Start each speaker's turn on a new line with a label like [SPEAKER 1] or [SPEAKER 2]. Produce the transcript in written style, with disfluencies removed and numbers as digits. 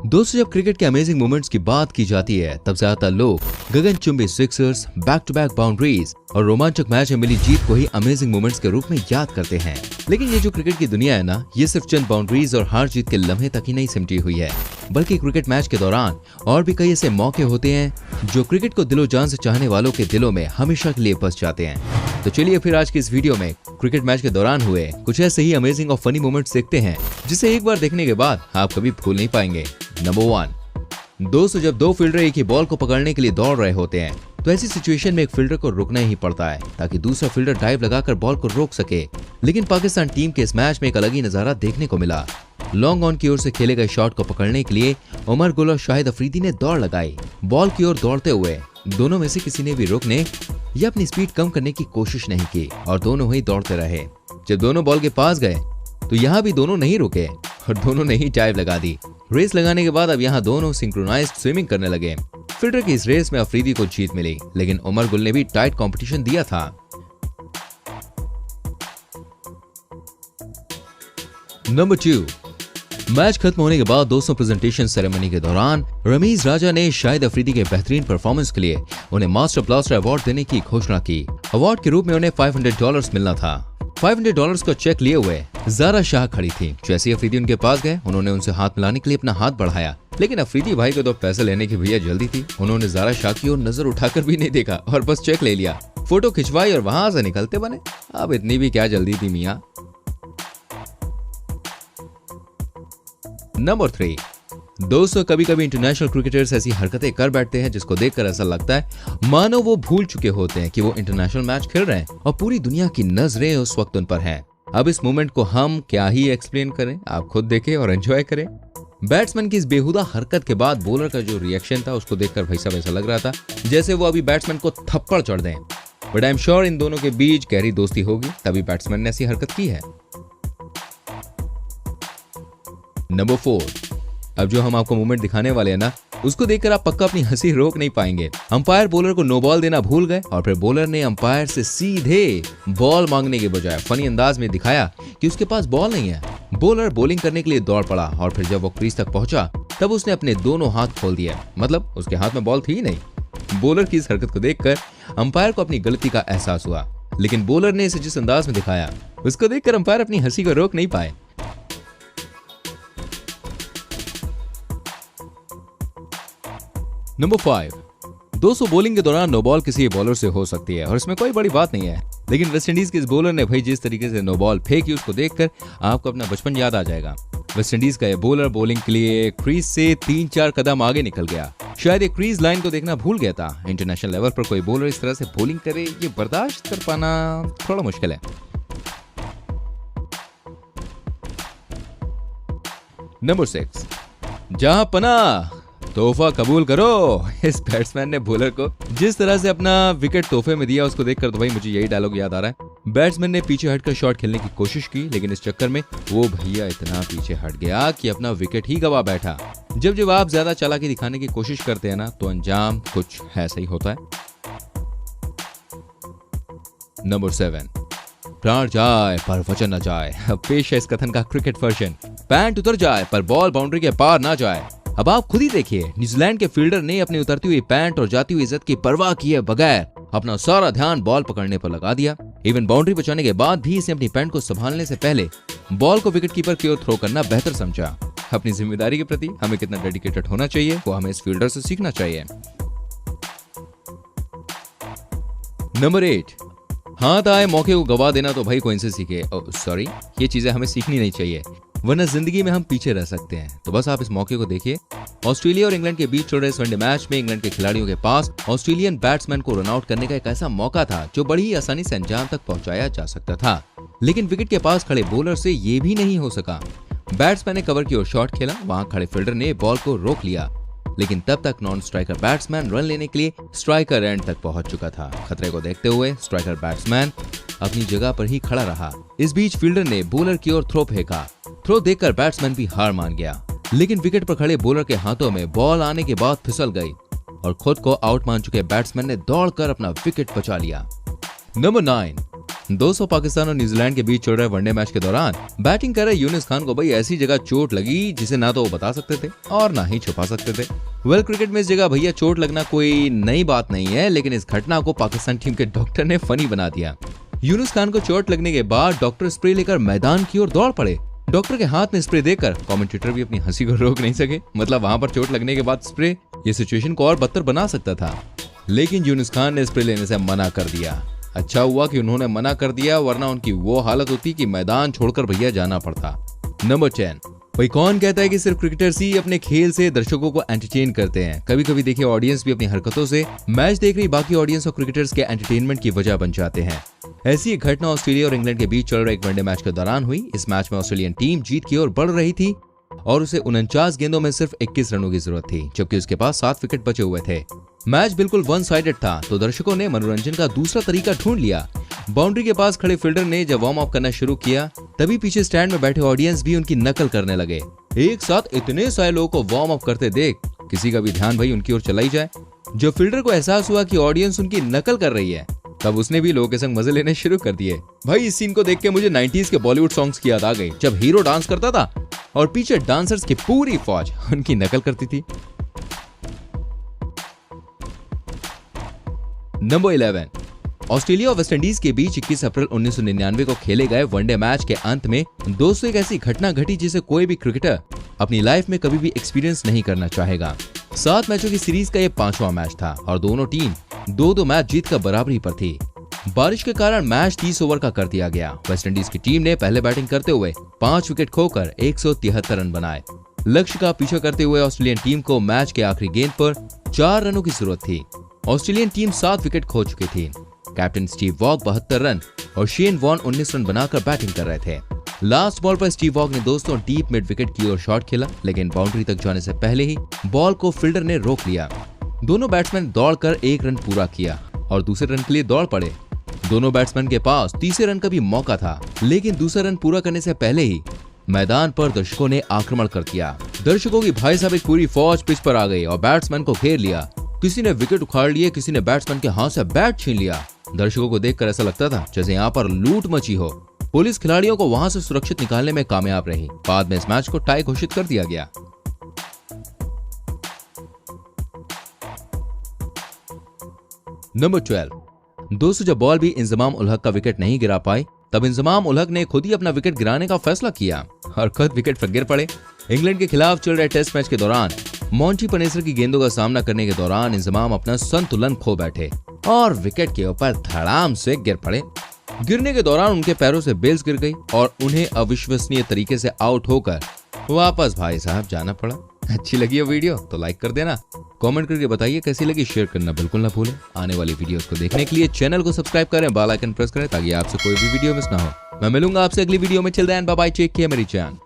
[SPEAKER 1] दोस्तों, जब क्रिकेट के अमेजिंग मोमेंट्स की बात की जाती है तब ज्यादातर लोग गगनचुंबी sixers, back to back boundaries और रोमांचक मैच में मिली जीत को ही अमेजिंग मोमेंट्स के रूप में याद करते हैं। लेकिन ये जो क्रिकेट की दुनिया है ना, ये सिर्फ चंद बाउंड्रीज और हार जीत के लम्हे तक ही नहीं सिमटी हुई है, बल्कि क्रिकेट मैच के दौरान और भी कई ऐसे मौके होते हैं जो क्रिकेट को दिलो जान से चाहने वालों के दिलों में हमेशा के लिए बस जाते हैं। तो चलिए फिर आज की इस वीडियो में क्रिकेट मैच के दौरान हुए कुछ ऐसे ही अमेजिंग और फनी मोमेंट्स देखते हैं जिसे एक बार देखने के बाद आप कभी भूल नहीं पाएंगे। नंबर 1। दोस्तों, जब दो फील्डर एक ही बॉल को पकड़ने के लिए दौड़ रहे होते हैं तो ऐसी सिचुएशन में एक फील्डर को रुकना ही पड़ता है ताकि दूसरा फील्डर डाइव लगाकर बॉल को रोक सके। लेकिन पाकिस्तान टीम के इस मैच में एक अलग ही नजारा देखने को मिला। लॉन्ग ऑन की ओर से खेले गए शॉट को पकड़ने के लिए उमर गुल और शाहिद अफरीदी ने दौड़ लगाई। बॉल की ओर दौड़ते हुए दोनों में से किसी ने भी रुकने या अपनी स्पीड कम करने की कोशिश नहीं की और दोनों ही दौड़ते रहे। जब दोनों बॉल के पास गए तो यहाँ भी दोनों नहीं रुके और दोनों ने ही डाइव लगा दी। रेस लगाने के बाद अब यहाँ दोनों सिंक्रोनाइज्ड स्विमिंग करने लगे। फील्डर की इस रेस में अफरीदी को जीत मिली, लेकिन उमर गुल ने भी टाइट कंपटीशन दिया था। नंबर 2। मैच खत्म होने के बाद दोस्तों प्रेजेंटेशन सेरेमनी के दौरान रमीज राजा ने शाहिद अफरीदी के बेहतरीन परफॉर्मेंस के लिए उन्हें मास्टर ब्लास्टर अवार्ड देने की घोषणा की। अवार्ड के रूप में उन्हें $500 मिलना था। $500 का चेक लिए हुए ज़ारा शाह खड़ी थी। जैसे अफरीदी उनके पास गए, उन्होंने उनसे हाथ मिलाने के लिए अपना हाथ बढ़ाया, लेकिन अफरीदी भाई को तो पैसे लेने की भैया जल्दी थी। उन्होंने ज़ारा शाह की ओर नजर उठाकर भी नहीं देखा और बस चेक ले लिया, फोटो खिंचवाई और वहां से निकलते बने। अब इतनी भी क्या जल्दी थी मियां। नंबर 3। दोस्तों, कभी कभी इंटरनेशनल क्रिकेटर्स ऐसी हरकतें कर बैठते हैं जिसको देखकर ऐसा लगता है मानो वो भूल चुके होते हैं कि वो इंटरनेशनल मैच खेल रहे हैं और पूरी दुनिया की नजरें उस वक्त उन पर हैं। अब इस मोमेंट को हम क्या ही एक्सप्लेन करें, आप खुद देखें और एंजॉय करें। बैट्समैन की इस बेहुदा हरकत के बाद बॉलर का जो रिएक्शन था उसको देखकर भाई साहब ऐसा लग रहा था जैसे वो अभी बैट्समैन को थप्पड़ चढ़ दें। But I am sure in दोनों के बीच गहरी दोस्ती होगी, तभी बैट्समैन ने ऐसी हरकत की है। नंबर 4। अब जो हम आपको मूवमेंट दिखाने वाले हैं ना, उसको देखकर आप पक्का अपनी हंसी रोक नहीं पाएंगे। अंपायर बॉलर को नो बॉल देना भूल गए और फिर बॉलर ने अंपायर से सीधे बॉल मांगने के बजाय फनी अंदाज में दिखाया कि उसके पास बॉल नहीं है। बॉलर बॉलिंग करने के लिए दौड़ पड़ा और फिर जब वो क्रीज तक पहुंचा तब उसने अपने दोनों हाथ खोल दिया, मतलब उसके हाथ में बॉल थी ही नहीं। बॉलर की इस हरकत को देखकर अंपायर को अपनी गलती का एहसास हुआ, लेकिन बॉलर ने इसे जिस अंदाज में दिखाया उसको देखकर अंपायर अपनी हंसी को रोक नहीं पाए। नंबर 5। दोस्तों, बॉलिंग के दौरान नो बॉल किसी बॉलर से हो सकती है और इसमें कोई बड़ी बात नहीं है, लेकिन वेस्टइंडीज के इस बॉलर ने भाई जिस तरीके से नो बॉल फेंकी उसको देखकर आपको अपना बचपन याद आ जाएगा। वेस्टइंडीज का ये बॉलर बॉलिंग के लिए क्रीज से 3-4 कदम आगे निकल गया। शायद ये क्रीज लाइन को देखना भूल गया था। इंटरनेशनल लेवल पर कोई बॉलर इस तरह से बॉलिंग करे ये बर्दाश्त कर पाना थोड़ा मुश्किल है। नंबर 6। जहां पना तोहफा कबूल करो। इस बैट्समैन ने बॉलर को जिस तरह से अपना विकेट तोहफे में दिया उसको देखकर तो भाई मुझे यही डायलॉग याद आ रहा है। बैट्समैन ने पीछे हटकर शॉट खेलने की कोशिश की, लेकिन इस चक्कर में वो भैया इतना पीछे हट गया कि अपना विकेट ही गवा बैठा। जब आप ज्यादा चालाकी दिखाने की कोशिश करते हैं ना तो अंजाम कुछ ऐसा ही होता है। नंबर 7। प्राण जाए पर वचन न जाए। अब पेश है इस कथन का क्रिकेट वर्जन। पैंट उतर जाए पर बॉल बाउंड्री के पार ना जाए। अब आप खुद ही देखिए, न्यूजीलैंड के फील्डर ने अपनी उतरती हुई पैंट और जाती हुई इज्जत की परवाह किए बगैर अपना सारा ध्यान बॉल पकड़ने पर लगा दिया। इवन बाउंड्री बचाने के बाद भी इसने अपनी पैंट को संभालने से पहले बॉल को विकेट कीपर की ओर थ्रो करना बेहतर समझा। अपनी जिम्मेदारी के प्रति हमें कितना डेडिकेटेड होना चाहिए वो हमें इस फील्डर से सीखना चाहिए। नंबर 8। हाथ आए मौके को गवा देना तो भाई कोई इनसे सीखे। सॉरी, ये चीजें हमें सीखनी नहीं चाहिए वरना जिंदगी में हम पीछे रह सकते हैं। तो बस आप इस मौके को देखिए। ऑस्ट्रेलिया और इंग्लैंड के बीच चल रहे वनडे मैच में इंग्लैंड के खिलाड़ियों के पास ऑस्ट्रेलियन बैट्समैन को रन आउट करने का एक ऐसा मौका था जो बड़ी ही आसानी से अंजाम तक पहुंचाया जा सकता था, लेकिन विकेट के पास खड़े बॉलर से ये भी नहीं हो सका। बैट्समैन ने कवर की ओर शॉट खेला, वहां खड़े फील्डर ने बॉल को रोक लिया, लेकिन तब तक नॉन स्ट्राइकर बैट्समैन रन लेने के लिए स्ट्राइकर एंड तक पहुंच चुका था। खतरे को देखते हुए स्ट्राइकर बैट्समैन अपनी जगह पर ही खड़ा रहा। इस बीच फील्डर ने बॉलर की ओर थ्रो फेंका। थ्रो देखकर बैट्समैन भी हार मान गया, लेकिन विकेट पर खड़े बॉलर के हाथों में बॉल आने के बाद फिसल गई और खुद को आउट मान चुके बैट्समैन ने दौड़कर अपना विकेट बचा लिया। नंबर 9। दोस्तों, पाकिस्तान और न्यूजीलैंड के बीच चल रहे वनडे मैच के दौरान बैटिंग कर रहे यूनुस खान को भाई ऐसी जगह चोट लगी जिसे ना तो वो बता सकते थे और ना ही छुपा सकते थे। क्रिकेट में इस जगह भैया चोट लगना कोई नई बात नहीं है, लेकिन इस घटना को पाकिस्तान टीम के डॉक्टर ने फनी बना दिया। यूनुस खान को चोट लगने के बाद डॉक्टर स्प्रे लेकर मैदान की ओर दौड़ पड़े। डॉक्टर के हाथ में स्प्रे देकर कमेंटेटर भी अपनी हंसी को रोक नहीं सके। मतलब वहां पर चोट लगने के बाद स्प्रे ये सिचुएशन को और बदतर बना सकता था, लेकिन यूनुस खान ने स्प्रे लेने से मना कर दिया। अच्छा हुआ कि उन्होंने मना कर दिया, वरना उनकी वो हालत होती कि मैदान छोड़कर भैया जाना पड़ता। नंबर 10, भाई कौन कहता है कि सिर्फ क्रिकेटर्स ही अपने खेल से दर्शकों को एंटरटेन करते हैं। कभी कभी देखिए ऑडियंस भी अपनी हरकतों से मैच देख रही बाकी ऑडियंस और क्रिकेटर्स के एंटरटेनमेंट की वजह बन जाते हैं। ऐसी एक घटना ऑस्ट्रेलिया और इंग्लैंड के बीच चल रहे एक वनडे मैच के दौरान हुई। इस मैच में ऑस्ट्रेलियन टीम जीत की ओर बढ़ रही थी और उसे 49 गेंदों में सिर्फ 21 रनों की जरूरत थी, जबकि उसके पास 7 विकेट बचे हुए थे। मैच बिल्कुल वन साइडेड था, तो दर्शकों ने मनोरंजन का दूसरा तरीका ढूंढ लिया। बाउंड्री के पास खड़े फील्डर ने जब वार्म अप करना शुरू किया, तभी पीछे स्टैंड में बैठे ऑडियंस भी उनकी नकल करने लगे। एक साथ इतने सारे लोगों को वार्म अप करते देख किसी का भी ध्यान भाई उनकी ओर चला ही जाए। जब फील्डर को एहसास हुआ कि ऑडियंस उनकी नकल कर रही है, तब उसने भी लोगों के संग मजे लेने शुरू कर दिए। भाई इस सीन को देख के मुझे 90s के बॉलीवुड सॉन्ग्स की याद आ गई, जब हीरो डांस करता था और पीछे डांसर्स की पूरी फौज उनकी नकल करती थी। नंबर 11, ऑस्ट्रेलिया और वेस्टइंडीज के बीच 21 अप्रैल 1999 को खेले गए वनडे मैच के अंत में दोस्तों एक ऐसी घटना घटी जिसे कोई भी क्रिकेटर अपनी लाइफ में कभी भी एक्सपीरियंस नहीं करना चाहेगा। 7 मैचों की सीरीज का ये 5वां मैच था और दोनों टीम 2-2 मैच जीतकर बराबरी पर थी। बारिश के कारण मैच 30 ओवर का कर दिया गया। वेस्टइंडीज की टीम ने पहले बैटिंग करते हुए 5 विकेट खोकर 173 रन बनाए। लक्ष्य का पीछा करते हुए ऑस्ट्रेलियन टीम को मैच के आखिरी गेंद पर 4 रनों की जरूरत थी। ऑस्ट्रेलियन टीम 7 विकेट खो चुकी थी। कैप्टन स्टीव वॉग 72 रन और शेन वॉन 19 रन बनाकर बैटिंग कर रहे थे। लास्ट बॉल पर स्टीव वॉग ने दोस्तों डीप मिड विकेट की ओर शॉट खेला, लेकिन बाउंड्री तक जाने से पहले ही बॉल को फील्डर ने रोक लिया। दोनों बैट्समैन दौड़कर 1 रन पूरा किया और दूसरे रन के लिए दौड़ पड़े। दोनों बैट्समैन के पास तीसरे रन का भी मौका था, लेकिन दूसरा रन पूरा करने से पहले ही मैदान पर दर्शकों ने आक्रमण कर दिया। दर्शकों की भाई साहब एक पूरी फौज पिच पर आ गई और बैट्समैन को घेर लिया। किसी ने विकेट उखाड़ लिए, किसी ने बैट्समैन के हाथ से बैट छीन लिया। दर्शकों को देखकर ऐसा लगता था जैसे यहाँ पर लूट मची हो। पुलिस खिलाड़ियों को वहां से सुरक्षित निकालने में कामयाब रही। बाद में इस मैच को टाई घोषित कर दिया गया। नंबर 12, दोस्तों जब बॉल भी इंजमाम उल हक का विकेट नहीं गिरा पाई, तब इंजमाम उल हक ने खुद ही अपना विकेट गिराने का फैसला किया और खुद विकेट पर गिर पड़े। इंग्लैंड के खिलाफ चल रहे टेस्ट मैच के दौरान मॉन्टी पनेसर की गेंदों का सामना करने के दौरान इंजमाम अपना संतुलन खो बैठे और विकेट के ऊपर धड़ाम से गिर पड़े। गिरने के दौरान उनके पैरों से बेल्स गिर गई और उन्हें अविश्वसनीय तरीके से आउट होकर वापस भाई साहब जाना पड़ा। अच्छी लगी हो वीडियो तो लाइक कर देना, कमेंट करके बताइए कैसी लगी, शेयर करना बिल्कुल ना भूलें। आने वाली वीडियोस को देखने के लिए चैनल को सब्सक्राइब करें, बेल आइकन प्रेस करें ताकि आपसे कोई भी वीडियो मिस ना हो। मैं मिलूंगा आपसे अगली वीडियो में। Till then bye bye, take care मेरी जान।